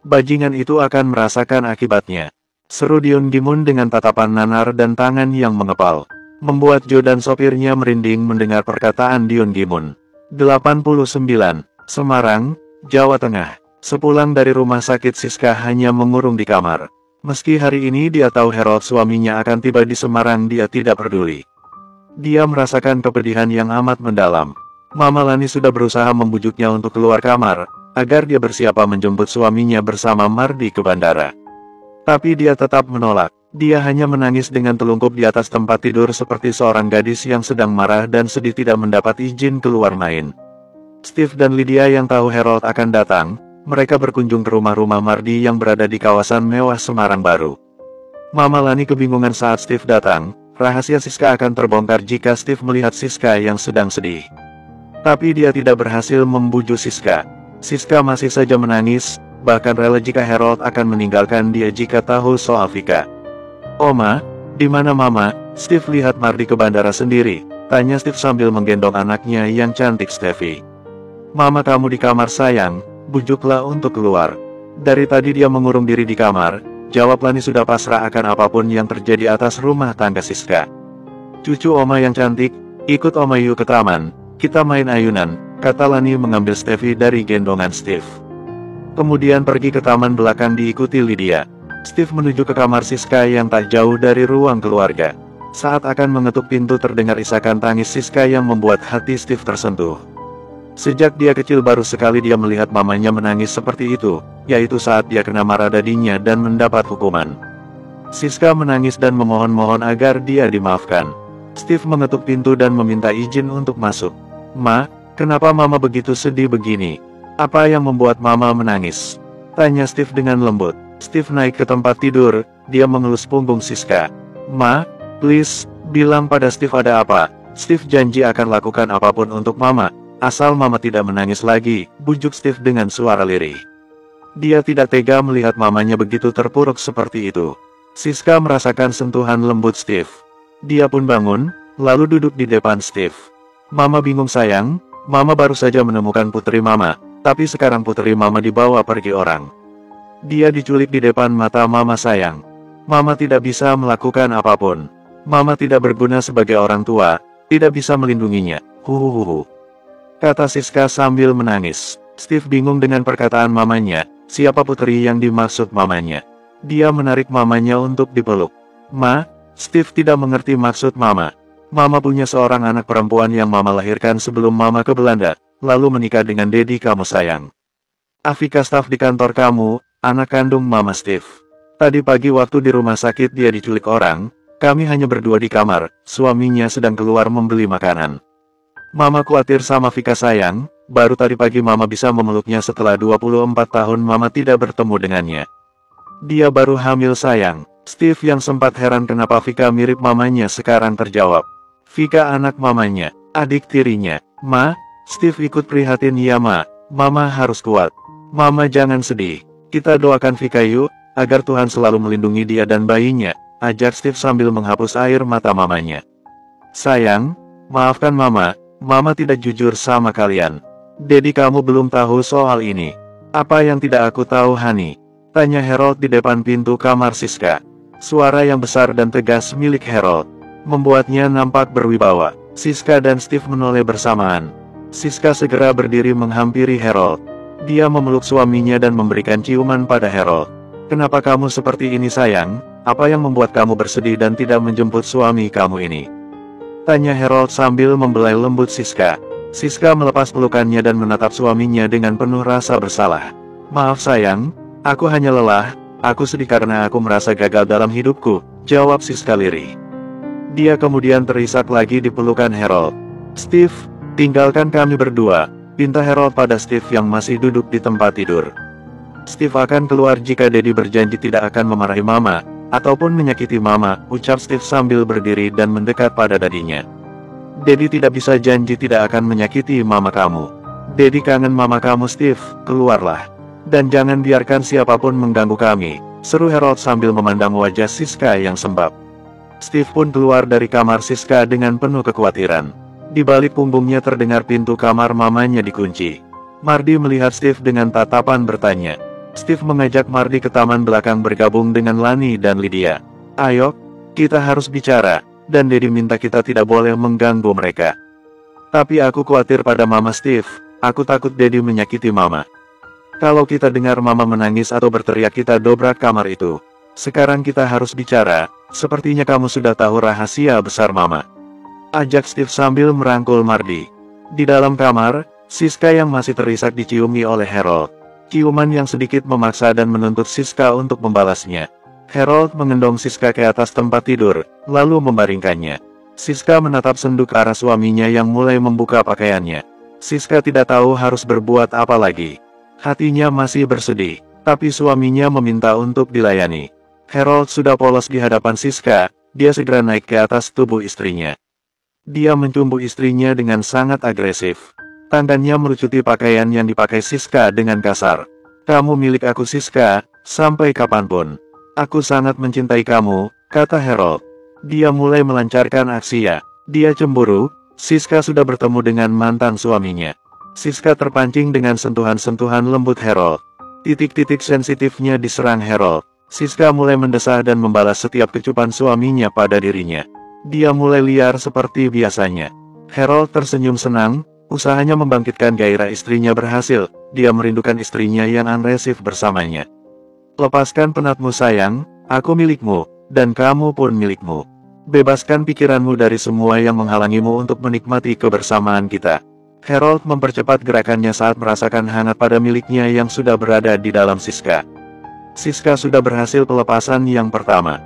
Bajingan itu akan merasakan akibatnya. Seru Dion Gimun dengan tatapan nanar dan tangan yang mengepal. Membuat Jo dan sopirnya merinding mendengar perkataan Dion Gimun. 89, Semarang, Jawa Tengah. Sepulang dari rumah sakit Siska hanya mengurung di kamar. Meski hari ini dia tahu Harold suaminya akan tiba di Semarang, dia tidak peduli. Dia merasakan kepedihan yang amat mendalam. Mama Lani sudah berusaha membujuknya untuk keluar kamar, agar dia bersiap menjemput suaminya bersama Mardi ke bandara. Tapi dia tetap menolak. Dia hanya menangis dengan telungkup di atas tempat tidur seperti seorang gadis yang sedang marah dan sedih tidak mendapat izin keluar main. Steve dan Lydia yang tahu Harold akan datang, mereka berkunjung ke rumah-rumah Mardi yang berada di kawasan mewah Semarang Baru. Mama Lani kebingungan saat Steve datang. Rahasia Siska akan terbongkar jika Steve melihat Siska yang sedang sedih. Tapi dia tidak berhasil membujuk Siska. Siska masih saja menangis, bahkan rela jika Harold akan meninggalkan dia jika tahu soal Vika. Oma, di mana Mama? Steve lihat Mardi ke bandara sendiri, tanya Steve sambil menggendong anaknya yang cantik Steffi. Mama kamu di kamar sayang, bujuklah untuk keluar. Dari tadi dia mengurung diri di kamar, jawab Lani sudah pasrah akan apapun yang terjadi atas rumah tangga Siska. Cucu Oma yang cantik, ikut Oma yuk ke taman, kita main ayunan, kata Lani mengambil Steffi dari gendongan Steve. Kemudian pergi ke taman belakang diikuti Lydia. Steve menuju ke kamar Siska yang tak jauh dari ruang keluarga. Saat akan mengetuk pintu terdengar isakan tangis Siska yang membuat hati Steve tersentuh. Sejak dia kecil baru sekali dia melihat mamanya menangis seperti itu, yaitu saat dia kena marah dadinya dan mendapat hukuman. Siska menangis dan memohon-mohon agar dia dimaafkan. Steve mengetuk pintu dan meminta izin untuk masuk. Ma, kenapa Mama begitu sedih begini? Apa yang membuat Mama menangis? Tanya Steve dengan lembut. Steve naik ke tempat tidur, dia mengelus punggung Siska. Ma, please, bilang pada Steve ada apa. Steve janji akan lakukan apapun untuk Mama, asal Mama tidak menangis lagi, bujuk Steve dengan suara lirih. Dia tidak tega melihat mamanya begitu terpuruk seperti itu. Siska merasakan sentuhan lembut Steve. Dia pun bangun, lalu duduk di depan Steve. Mama bingung sayang, Mama baru saja menemukan putri Mama, tapi sekarang putri Mama dibawa pergi orang. Dia diculik di depan mata Mama sayang. Mama tidak bisa melakukan apapun. Mama tidak berguna sebagai orang tua, tidak bisa melindunginya. Huhuhuhu, kata Siska sambil menangis. Steve bingung dengan perkataan mamanya, siapa putri yang dimaksud mamanya. Dia menarik mamanya untuk dipeluk. Ma, Steve tidak mengerti maksud Mama. Mama punya seorang anak perempuan yang Mama lahirkan sebelum Mama ke Belanda, lalu menikah dengan Dedi kamu sayang. Afika staf di kantor kamu, anak kandung Mama Steve. Tadi pagi waktu di rumah sakit dia diculik orang, kami hanya berdua di kamar, suaminya sedang keluar membeli makanan. Mama khawatir sama Vika sayang, baru tadi pagi Mama bisa memeluknya setelah 24 tahun Mama tidak bertemu dengannya. Dia baru hamil sayang. Steve yang sempat heran kenapa Vika mirip mamanya sekarang terjawab. Vika anak mamanya, adik tirinya. Ma, Steve ikut prihatin ya Ma, Mama harus kuat. Mama jangan sedih. Kita doakan Vika yuk, agar Tuhan selalu melindungi dia dan bayinya, ajar Steve sambil menghapus air mata mamanya. Sayang, maafkan Mama, Mama tidak jujur sama kalian. Dedi kamu belum tahu soal ini. Apa yang tidak aku tahu Hani? Tanya Harold di depan pintu kamar Siska. Suara yang besar dan tegas milik Harold membuatnya nampak berwibawa. Siska dan Steve menoleh bersamaan. Siska segera berdiri menghampiri Harold. Dia memeluk suaminya dan memberikan ciuman pada Harold. "Kenapa kamu seperti ini sayang? Apa yang membuat kamu bersedih dan tidak menjemput suami kamu ini?" tanya Harold sambil membelai lembut Siska. Siska melepas pelukannya dan menatap suaminya dengan penuh rasa bersalah. "Maaf sayang, aku hanya lelah, aku sedih karena aku merasa gagal dalam hidupku," jawab Siska lirih. Dia kemudian terisak lagi di pelukan Harold. "Steve, tinggalkan kami berdua," pinta Harold pada Steve yang masih duduk di tempat tidur. "Steve akan keluar jika Daddy berjanji tidak akan memarahi Mama, ataupun menyakiti Mama," ucap Steve sambil berdiri dan mendekat pada dadinya. "Daddy tidak bisa janji tidak akan menyakiti Mama kamu. Daddy kangen Mama kamu Steve, keluarlah. Dan jangan biarkan siapapun mengganggu kami," seru Harold sambil memandang wajah Siska yang sembab. Steve pun keluar dari kamar Siska dengan penuh kekhawatiran. Di balik punggungnya terdengar pintu kamar mamanya dikunci. Mardi melihat Steve dengan tatapan bertanya. Steve mengajak Mardi ke taman belakang bergabung dengan Lani dan Lydia. "Ayo, kita harus bicara, dan Daddy minta kita tidak boleh mengganggu mereka." "Tapi aku khawatir pada Mama Steve, aku takut Daddy menyakiti Mama. Kalau kita dengar Mama menangis atau berteriak kita dobrak kamar itu. Sekarang kita harus bicara, sepertinya kamu sudah tahu rahasia besar Mama," ajak Steve sambil merangkul Mardi. Di dalam kamar, Siska yang masih terisak diciumi oleh Harold. Ciuman yang sedikit memaksa dan menuntut Siska untuk membalasnya. Harold mengendong Siska ke atas tempat tidur, lalu membaringkannya. Siska menatap senduk ke arah suaminya yang mulai membuka pakaiannya. Siska tidak tahu harus berbuat apa lagi. Hatinya masih bersedih, tapi suaminya meminta untuk dilayani. Harold sudah polos di hadapan Siska, dia segera naik ke atas tubuh istrinya. Dia mencumbu istrinya dengan sangat agresif. Tangannya melucuti pakaian yang dipakai Siska dengan kasar. "Kamu milik aku Siska, sampai kapanpun. Aku sangat mencintai kamu," kata Harold. Dia mulai melancarkan aksinya. Dia cemburu, Siska sudah bertemu dengan mantan suaminya. Siska terpancing dengan sentuhan-sentuhan lembut Harold. Titik-titik sensitifnya diserang Harold. Siska mulai mendesah dan membalas setiap kecupan suaminya pada dirinya. Dia mulai liar seperti biasanya. Harold tersenyum senang. Usahanya membangkitkan gairah istrinya berhasil, dia merindukan istrinya yang agresif bersamanya. "Lepaskan penatmu sayang, aku milikmu, dan kamu pun milikmu. Bebaskan pikiranmu dari semua yang menghalangimu untuk menikmati kebersamaan kita." Harold mempercepat gerakannya saat merasakan hangat pada miliknya yang sudah berada di dalam Siska. Siska sudah berhasil pelepasan yang pertama.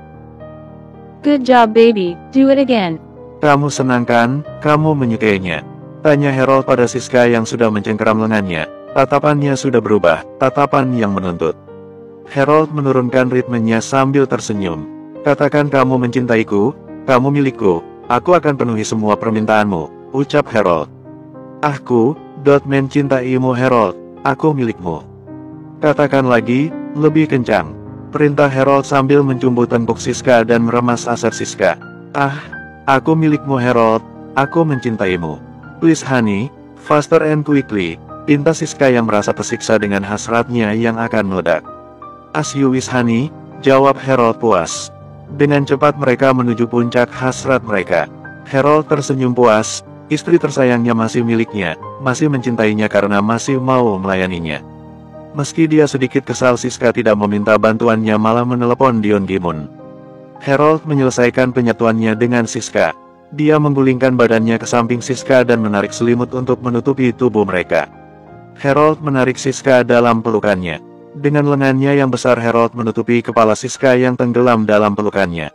"Good job baby, do it again." "Kamu senang kan? Kamu menyukainya?" tanya Harold pada Siska yang sudah mencengkeram lengannya. Tatapannya sudah berubah, tatapan yang menuntut. Harold menurunkan ritmenya sambil tersenyum. "Katakan kamu mencintaiku, kamu milikku, aku akan penuhi semua permintaanmu," ucap Harold. "Aku, mencintaimu Harold, aku milikmu." "Katakan lagi, lebih kencang," perintah Harold sambil mencumbu tengkuk Siska dan meremas aset Siska. Aku milikmu Harold, aku mencintaimu. Please honey, faster and quickly," pinta Siska yang merasa tersiksa dengan hasratnya yang akan meledak. "As you wish honey," jawab Harold puas. Dengan cepat mereka menuju puncak hasrat mereka. Harold tersenyum puas, istri tersayangnya masih miliknya, masih mencintainya karena masih mau melayaninya. Meski dia sedikit kesal Siska tidak meminta bantuannya malah menelepon Dion Gimun. Harold menyelesaikan penyatuannya dengan Siska. Dia menggulingkan badannya ke samping Siska dan menarik selimut untuk menutupi tubuh mereka. Harold menarik Siska dalam pelukannya. Dengan lengannya yang besar Harold menutupi kepala Siska yang tenggelam dalam pelukannya.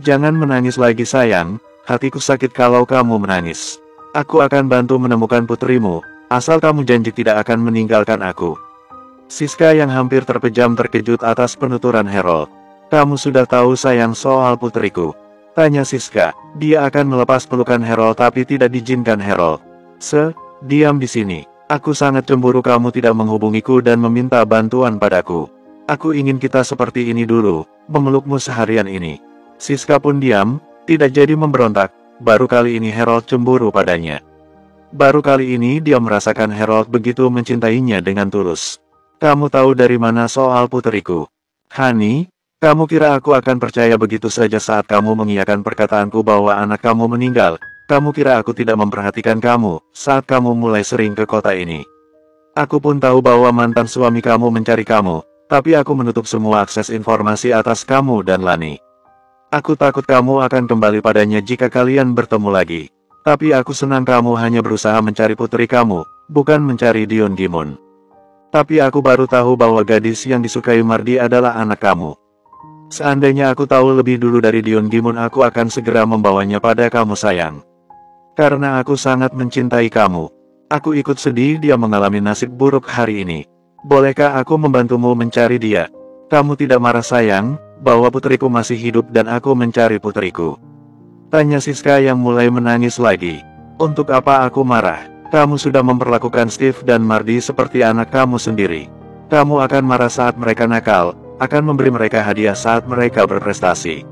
"Jangan menangis lagi sayang, hatiku sakit kalau kamu menangis. Aku akan bantu menemukan putrimu, asal kamu janji tidak akan meninggalkan aku." Siska yang hampir terpejam terkejut atas penuturan Harold. "Kamu sudah tahu sayang soal putriku?" tanya Siska. Dia akan melepas pelukan Harold tapi tidak diizinkan Harold. Diam di sini. Aku sangat cemburu kamu tidak menghubungiku dan meminta bantuan padaku. Aku ingin kita seperti ini dulu, memelukmu seharian ini." Siska pun diam, tidak jadi memberontak. Baru kali ini Harold cemburu padanya. Baru kali ini dia merasakan Harold begitu mencintainya dengan tulus. "Kamu tahu dari mana soal puteriku? Honey, kamu kira aku akan percaya begitu saja saat kamu mengiyakan perkataanku bahwa anak kamu meninggal?" Kamu kira aku tidak memperhatikan kamu saat kamu mulai sering ke kota ini? Aku pun tahu bahwa mantan suami kamu mencari kamu, tapi aku menutup semua akses informasi atas kamu dan Lani. Aku takut kamu akan kembali padanya jika kalian bertemu lagi. Tapi aku senang kamu hanya berusaha mencari putri kamu, bukan mencari Dion Gimun. Tapi aku baru tahu bahwa gadis yang disukai Mardi adalah anak kamu. Seandainya aku tahu lebih dulu dari Dion Gimun, aku akan segera membawanya pada kamu sayang. Karena aku sangat mencintai kamu. Aku ikut sedih dia mengalami nasib buruk hari ini. Bolehkah aku membantumu mencari dia? Kamu tidak marah sayang, bahwa putriku masih hidup dan aku mencari putriku? Tanya Siska yang mulai menangis lagi. Untuk apa aku marah? Kamu sudah memperlakukan Steve dan Mardi seperti anak kamu sendiri. Kamu akan marah saat mereka nakal, akan memberi mereka hadiah saat mereka berprestasi.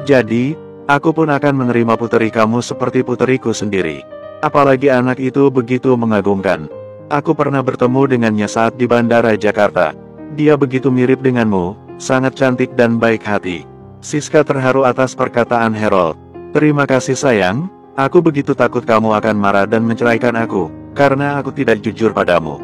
Jadi, aku pun akan menerima putri kamu seperti puteriku sendiri. Apalagi anak itu begitu mengagumkan. Aku pernah bertemu dengannya saat di Bandara Jakarta. Dia begitu mirip denganmu, sangat cantik dan baik hati. Siska terharu atas perkataan Harold. Terima kasih sayang, aku begitu takut kamu akan marah dan menceraikan aku, karena aku tidak jujur padamu.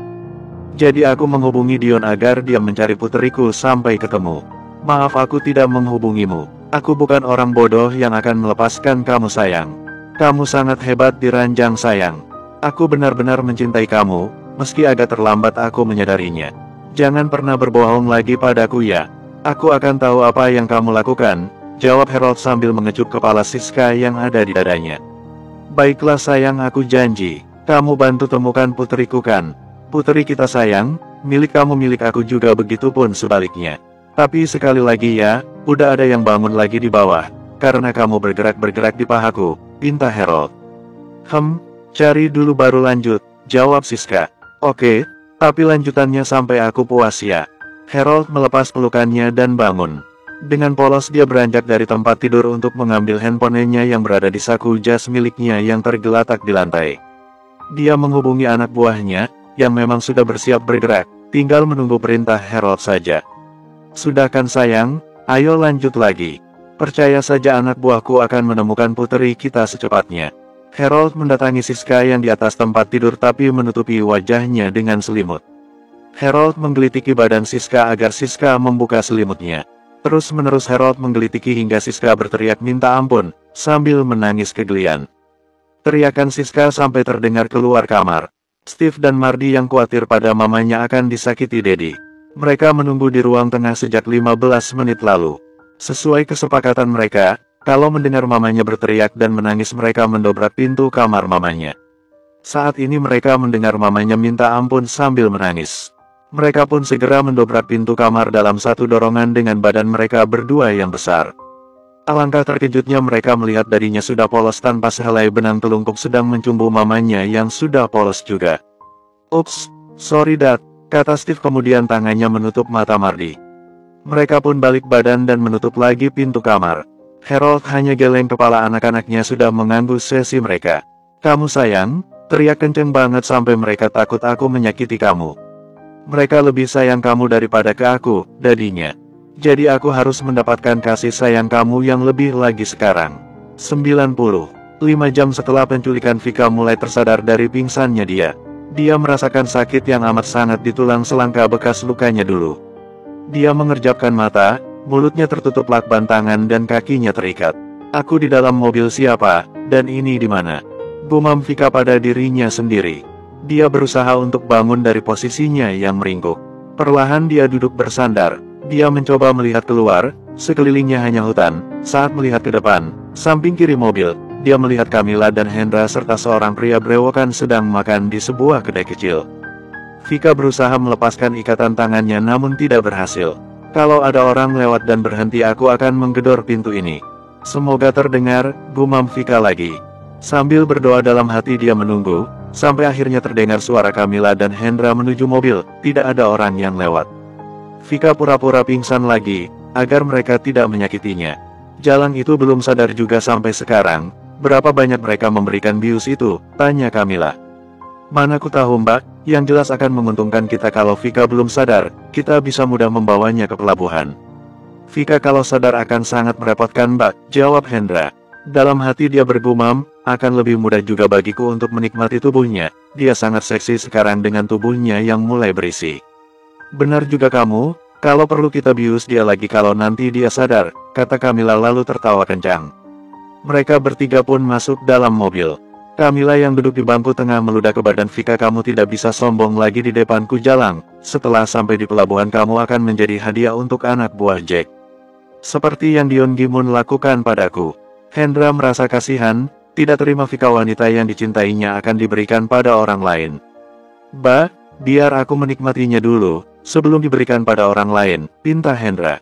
Jadi aku menghubungi Dion agar dia mencari puteriku sampai ketemu. Maaf aku tidak menghubungimu. Aku bukan orang bodoh yang akan melepaskan kamu sayang. Kamu sangat hebat di ranjang sayang. Aku benar-benar mencintai kamu, meski agak terlambat aku menyadarinya. Jangan pernah berbohong lagi padaku ya. Aku akan tahu apa yang kamu lakukan, jawab Harold sambil mengecup kepala Siska yang ada di dadanya. Baiklah sayang, aku janji. Kamu bantu temukan putriku kan? Putri kita sayang, milik kamu milik aku juga, begitupun sebaliknya. Tapi sekali lagi ya, udah ada yang bangun lagi di bawah, karena kamu bergerak-bergerak di pahaku, pinta Harold. Cari dulu baru lanjut, jawab Siska. Oke, tapi lanjutannya sampai aku puas ya. Harold melepas pelukannya dan bangun. Dengan polos dia beranjak dari tempat tidur untuk mengambil handphonenya yang berada di saku jas miliknya yang tergeletak di lantai. Dia menghubungi anak buahnya, yang memang sudah bersiap bergerak, tinggal menunggu perintah Harold saja. Sudah kan sayang, ayo lanjut lagi. Percaya saja anak buahku akan menemukan putri kita secepatnya. Harold mendatangi Siska yang di atas tempat tidur tapi menutupi wajahnya dengan selimut. Harold menggelitiki badan Siska agar Siska membuka selimutnya. Terus-menerus Harold menggelitiki hingga Siska berteriak minta ampun, sambil menangis kegelian. Teriakan Siska sampai terdengar keluar kamar. Steve dan Mardi yang khawatir pada mamanya akan disakiti Daddy. Mereka menunggu di ruang tengah sejak 15 menit lalu. Sesuai kesepakatan mereka, kalau mendengar mamanya berteriak dan menangis mereka mendobrak pintu kamar mamanya. Saat ini mereka mendengar mamanya minta ampun sambil menangis. Mereka pun segera mendobrak pintu kamar dalam satu dorongan dengan badan mereka berdua yang besar. Alangkah terkejutnya mereka melihat dadinya sudah polos tanpa sehelai benang telungkup sedang mencumbu mamanya yang sudah polos juga. Ups, sorry Dad, kata Steve kemudian tangannya menutup mata Mardi. Mereka pun balik badan dan menutup lagi pintu kamar. Harold hanya geleng kepala, anak-anaknya sudah mengganggu sesi mereka. Kamu sayang, teriak kenceng banget sampai mereka takut aku menyakiti kamu. Mereka lebih sayang kamu daripada ke aku, dadinya. Jadi aku harus mendapatkan kasih sayang kamu yang lebih lagi sekarang. 95 jam setelah penculikan, Vika mulai tersadar dari pingsannya dia. Dia merasakan sakit yang amat sangat di tulang selangka bekas lukanya dulu. Dia mengerjapkan mata, mulutnya tertutup lakban tangan dan kakinya terikat. Aku di dalam mobil siapa, dan ini di mana? Gumam Vika pada dirinya sendiri. Dia berusaha untuk bangun dari posisinya yang meringkuk. Perlahan dia duduk bersandar. Dia mencoba melihat keluar, sekelilingnya hanya hutan. Saat melihat ke depan, samping kiri mobil, dia melihat Camilla dan Hendra serta seorang pria berewokan sedang makan di sebuah kedai kecil. Vika berusaha melepaskan ikatan tangannya namun tidak berhasil. Kalau ada orang lewat dan berhenti, aku akan menggedor pintu ini. Semoga terdengar, gumam Vika lagi. Sambil berdoa dalam hati dia menunggu, sampai akhirnya terdengar suara Camilla dan Hendra menuju mobil. Tidak ada orang yang lewat. Vika pura-pura pingsan lagi, agar mereka tidak menyakitinya. Jalan itu belum sadar juga sampai sekarang. Berapa banyak mereka memberikan bius itu? Tanya Camilla. Mana ku tahu Mbak, yang jelas akan menguntungkan kita kalau Vika belum sadar, kita bisa mudah membawanya ke pelabuhan. Vika kalau sadar akan sangat merepotkan Mbak, jawab Hendra. Dalam hati dia bergumam, akan lebih mudah juga bagiku untuk menikmati tubuhnya. Dia sangat seksi sekarang dengan tubuhnya yang mulai berisi. Benar juga kamu, kalau perlu kita bius dia lagi kalau nanti dia sadar, kata Camilla lalu tertawa kencang. Mereka bertiga pun masuk dalam mobil. Camilla yang duduk di bangku tengah meludah ke badan Vika. Kamu tidak bisa sombong lagi di depanku Jalang. Setelah sampai di pelabuhan kamu akan menjadi hadiah untuk anak buah Jack. Seperti yang Dion Gimun lakukan padaku. Hendra merasa kasihan, tidak terima Vika wanita yang dicintainya akan diberikan pada orang lain. Bah, biar aku menikmatinya dulu, sebelum diberikan pada orang lain, pinta Hendra.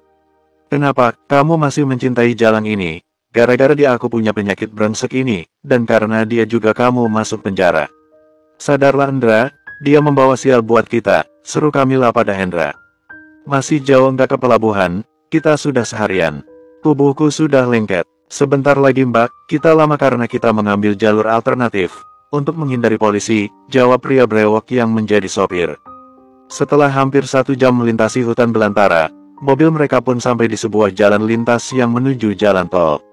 Kenapa, kamu masih mencintai Jalang ini? Gara-gara dia aku punya penyakit brengsek ini, dan karena dia juga kamu masuk penjara. Sadarlah Hendra, dia membawa sial buat kita, seru Camilla pada Hendra. Masih jauh nggak ke pelabuhan, kita sudah seharian. Tubuhku sudah lengket. Sebentar lagi mbak, kita lama karena kita mengambil jalur alternatif. Untuk menghindari polisi, jawab pria brewok yang menjadi sopir. Setelah hampir 1 jam melintasi hutan belantara, mobil mereka pun sampai di sebuah jalan lintas yang menuju jalan tol.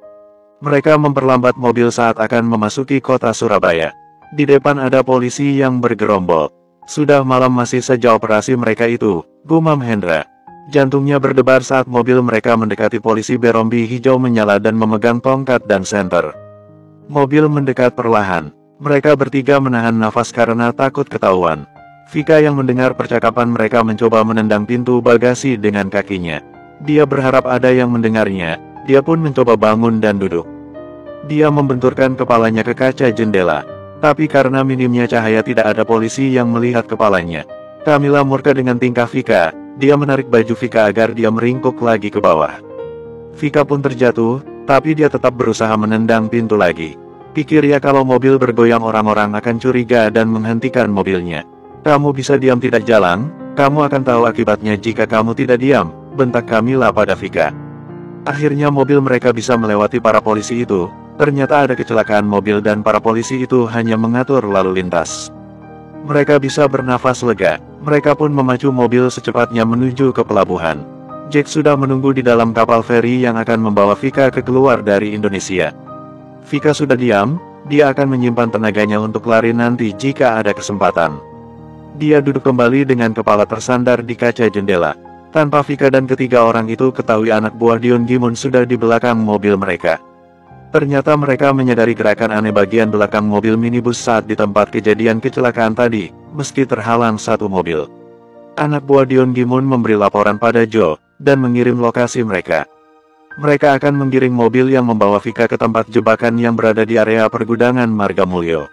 Mereka memperlambat mobil saat akan memasuki kota Surabaya. Di depan ada polisi yang bergerombol. Sudah malam masih saja operasi mereka itu, gumam Hendra. Jantungnya berdebar saat mobil mereka mendekati polisi berombi hijau menyala dan memegang tongkat dan senter. Mobil mendekat perlahan. Mereka bertiga menahan nafas karena takut ketahuan. Vika yang mendengar percakapan mereka mencoba menendang pintu bagasi dengan kakinya. Dia berharap ada yang mendengarnya. Dia pun mencoba bangun dan duduk. Dia membenturkan kepalanya ke kaca jendela. Tapi karena minimnya cahaya tidak ada polisi yang melihat kepalanya. Camilla murka dengan tingkah Vika. Dia menarik baju Vika agar dia meringkuk lagi ke bawah. Vika pun terjatuh, tapi dia tetap berusaha menendang pintu lagi. Pikirnya kalau mobil bergoyang orang-orang akan curiga dan menghentikan mobilnya. Kamu bisa diam tidak Jalang? Kamu akan tahu akibatnya jika kamu tidak diam, bentak Camilla pada Vika. Akhirnya mobil mereka bisa melewati para polisi itu. Ternyata ada kecelakaan mobil dan para polisi itu hanya mengatur lalu lintas. Mereka bisa bernafas lega. Mereka pun memacu mobil secepatnya menuju ke pelabuhan. Jack sudah menunggu di dalam kapal feri yang akan membawa Vika keluar dari Indonesia. Vika sudah diam, dia akan menyimpan tenaganya untuk lari nanti jika ada kesempatan. Dia duduk kembali dengan kepala tersandar di kaca jendela. Tanpa Vika dan ketiga orang itu ketahui anak buah Dion Gimun sudah di belakang mobil mereka. Ternyata mereka menyadari gerakan aneh bagian belakang mobil minibus saat di tempat kejadian kecelakaan tadi, meski terhalang satu mobil. Anak buah Dion Gimun memberi laporan pada Joe, dan mengirim lokasi mereka. Mereka akan menggiring mobil yang membawa Vika ke tempat jebakan yang berada di area pergudangan Margamulyo.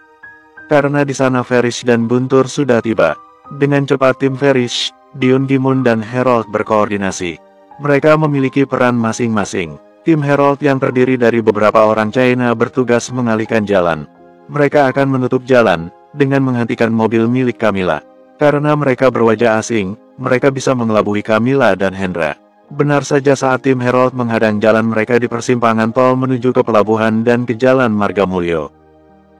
Karena di sana Farish dan Guntur sudah tiba. Dengan cepat tim Farish, Dion Gimun dan Harold berkoordinasi. Mereka memiliki peran masing-masing. Tim Harold yang terdiri dari beberapa orang China bertugas mengalihkan jalan. Mereka akan menutup jalan, dengan menghentikan mobil milik Camilla. Karena mereka berwajah asing, mereka bisa mengelabui Camilla dan Hendra. Benar saja saat tim Harold menghadang jalan mereka di persimpangan tol menuju ke pelabuhan dan ke jalan Margamulyo.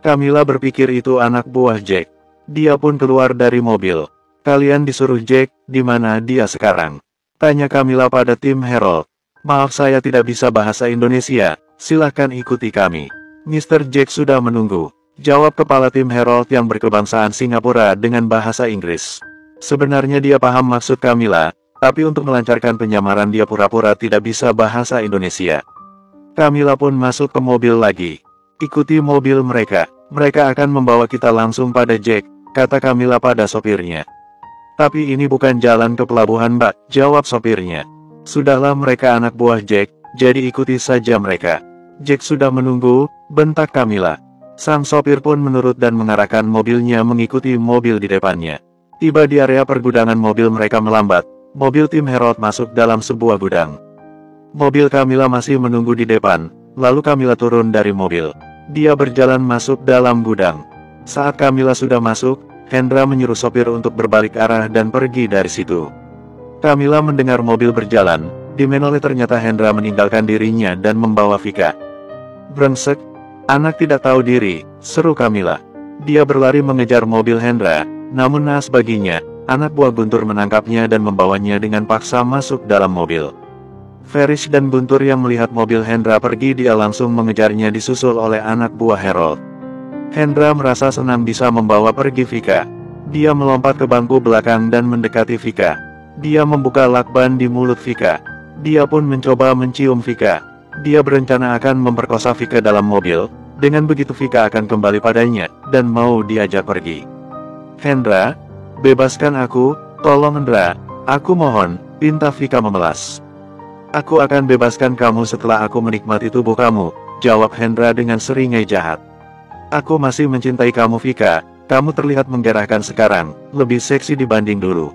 Camilla berpikir itu anak buah Jack. Dia pun keluar dari mobil. Kalian disuruh Jack, di mana dia sekarang? Tanya Camilla pada tim Harold. Maaf saya tidak bisa bahasa Indonesia, silahkan ikuti kami. Mr. Jack sudah menunggu. Jawab kepala tim Harold yang berkebangsaan Singapura dengan bahasa Inggris. Sebenarnya dia paham maksud Camilla, tapi untuk melancarkan penyamaran dia pura-pura tidak bisa bahasa Indonesia. Camilla pun masuk ke mobil lagi. Ikuti mobil mereka. Mereka akan membawa kita langsung pada Jack, kata Camilla pada sopirnya. Tapi ini bukan jalan ke pelabuhan Mbak, jawab sopirnya. Sudahlah mereka anak buah Jack, jadi ikuti saja mereka. Jack sudah menunggu, bentak Camilla. Sang sopir pun menurut dan mengarahkan mobilnya mengikuti mobil di depannya. Tiba di area pergudangan mobil mereka melambat. Mobil tim Harold masuk dalam sebuah gudang. Mobil Camilla masih menunggu di depan, lalu Camilla turun dari mobil. Dia berjalan masuk dalam gudang. Saat Camilla sudah masuk, Hendra menyuruh sopir untuk berbalik arah dan pergi dari situ. Camilla mendengar mobil berjalan, di menoleh ternyata Hendra meninggalkan dirinya dan membawa Vika. Brengsek, anak tidak tahu diri, seru Camilla. Dia berlari mengejar mobil Hendra, namun naas baginya, anak buah Guntur menangkapnya dan membawanya dengan paksa masuk dalam mobil. Farish dan Guntur yang melihat mobil Hendra pergi, dia langsung mengejarnya disusul oleh anak buah Harold. Hendra merasa senang bisa membawa pergi Vika. Dia melompat ke bangku belakang dan mendekati Vika. Dia membuka lakban di mulut Vika. Dia pun mencoba mencium Vika. Dia berencana akan memperkosa Vika dalam mobil. Dengan begitu Vika akan kembali padanya, dan mau diajak pergi. Hendra, bebaskan aku, tolong Hendra, aku mohon, pinta Vika memelas. Aku akan bebaskan kamu setelah aku menikmati tubuh kamu, jawab Hendra dengan seringai jahat. Aku masih mencintai kamu Vika, kamu terlihat menggerakkan sekarang, lebih seksi dibanding dulu.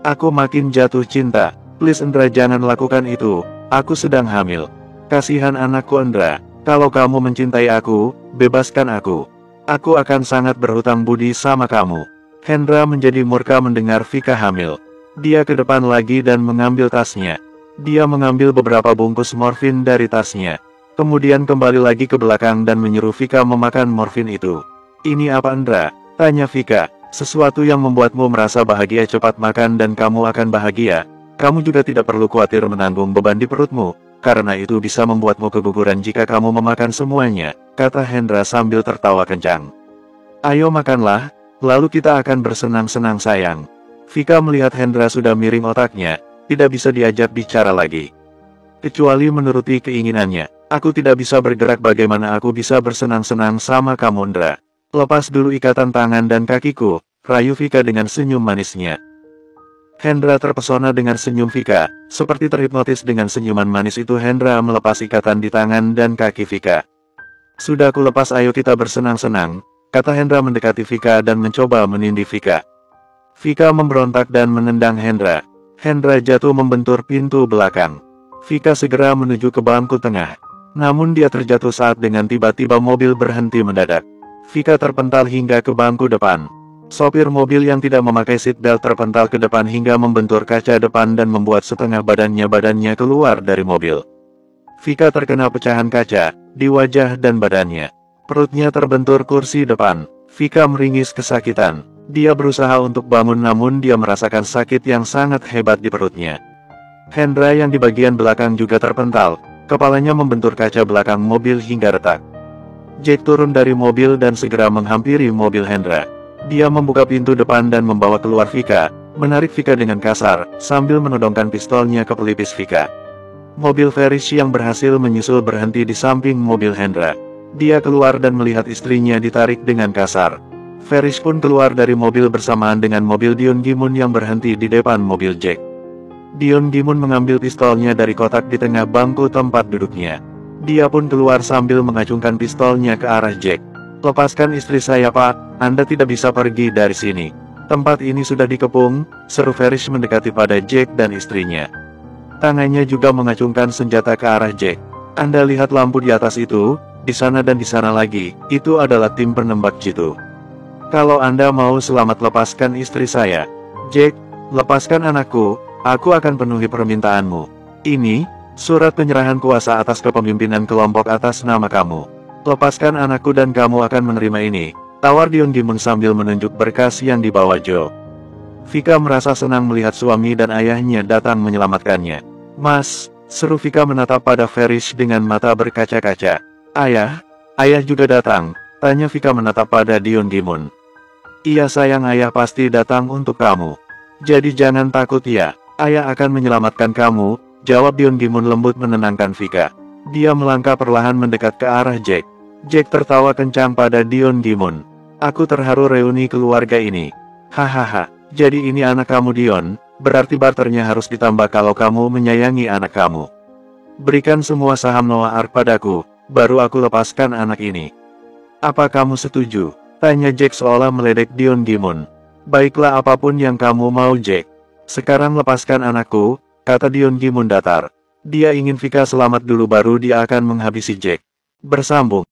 Aku makin jatuh cinta, please Hendra jangan lakukan itu, aku sedang hamil. Kasihan anakku Hendra, kalau kamu mencintai aku, bebaskan aku. Aku akan sangat berhutang budi sama kamu. Hendra menjadi murka mendengar Vika hamil. Dia ke depan lagi dan mengambil tasnya. Dia mengambil beberapa bungkus morfin dari tasnya. Kemudian kembali lagi ke belakang dan menyuruh Vika memakan morfin itu. Ini apa Hendra? Tanya Vika. Sesuatu yang membuatmu merasa bahagia, cepat makan dan kamu akan bahagia. Kamu juga tidak perlu khawatir menanggung beban di perutmu, karena itu bisa membuatmu keguguran jika kamu memakan semuanya, kata Hendra sambil tertawa kencang. Ayo makanlah, lalu kita akan bersenang-senang sayang. Vika melihat Hendra sudah miring otaknya, tidak bisa diajak bicara lagi. Kecuali menuruti keinginannya, aku tidak bisa bergerak, bagaimana aku bisa bersenang-senang sama kamu Hendra? Lepas dulu ikatan tangan dan kakiku, rayu Vika dengan senyum manisnya. Hendra terpesona dengan senyum Vika, seperti terhipnotis dengan senyuman manis itu. Hendra melepas ikatan di tangan dan kaki Vika. Sudah aku lepas, ayo kita bersenang-senang, kata Hendra mendekati Vika dan mencoba menindih Vika. Vika memberontak dan menendang Hendra. Hendra jatuh membentur pintu belakang. Vika segera menuju ke bangku tengah. Namun dia terjatuh saat dengan tiba-tiba mobil berhenti mendadak. Vika terpental hingga ke bangku depan. Sopir mobil yang tidak memakai seatbelt terpental ke depan hingga membentur kaca depan dan membuat setengah badannya keluar dari mobil. Vika terkena pecahan kaca di wajah dan badannya. Perutnya terbentur kursi depan. Vika meringis kesakitan. Dia berusaha untuk bangun namun dia merasakan sakit yang sangat hebat di perutnya. Hendra yang di bagian belakang juga terpental, kepalanya membentur kaca belakang mobil hingga retak. Jack turun dari mobil dan segera menghampiri mobil Hendra. Dia membuka pintu depan dan membawa keluar Vika, menarik Vika dengan kasar, sambil menodongkan pistolnya ke pelipis Vika. Mobil Farish yang berhasil menyusul berhenti di samping mobil Hendra. Dia keluar dan melihat istrinya ditarik dengan kasar. Farish pun keluar dari mobil bersamaan dengan mobil Dion Gimun yang berhenti di depan mobil Jack. Dion Gimun mengambil pistolnya dari kotak di tengah bangku tempat duduknya. Dia pun keluar sambil mengacungkan pistolnya ke arah Jack. Lepaskan istri saya Pak, Anda tidak bisa pergi dari sini. Tempat ini sudah dikepung, seru Farish mendekati pada Jack dan istrinya. Tangannya juga mengacungkan senjata ke arah Jack. Anda lihat lampu di atas itu, di sana dan di sana lagi, itu adalah tim penembak jitu. Kalau Anda mau selamat lepaskan istri saya. Jack, lepaskan anakku, aku akan penuhi permintaanmu. Ini, surat penyerahan kuasa atas kepemimpinan kelompok atas nama kamu. Lepaskan anakku dan kamu akan menerima ini, tawar Dion Gimun sambil menunjuk berkas yang dibawa Joe. Vika merasa senang melihat suami dan ayahnya datang menyelamatkannya. Mas, seru Vika menatap pada Farish dengan mata berkaca-kaca. Ayah juga datang, tanya Vika menatap pada Dion Gimun. Iya sayang, ayah pasti datang untuk kamu. Jadi jangan takut ya, ayah akan menyelamatkan kamu, jawab Dion Gimun lembut menenangkan Vika. Dia melangkah perlahan mendekat ke arah Jack. Jack tertawa kencang pada Dion Gimun. Aku terharu reuni keluarga ini. Hahaha, jadi ini anak kamu Dion, berarti barternya harus ditambah kalau kamu menyayangi anak kamu. Berikan semua saham Noah Ark padaku, baru aku lepaskan anak ini. Apa kamu setuju? Tanya Jack seolah meledek Dion Gimun. Baiklah apapun yang kamu mau Jack. Sekarang lepaskan anakku, kata Dion Gimun datar. Dia ingin Vika selamat dulu baru dia akan menghabisi Jack. Bersambung.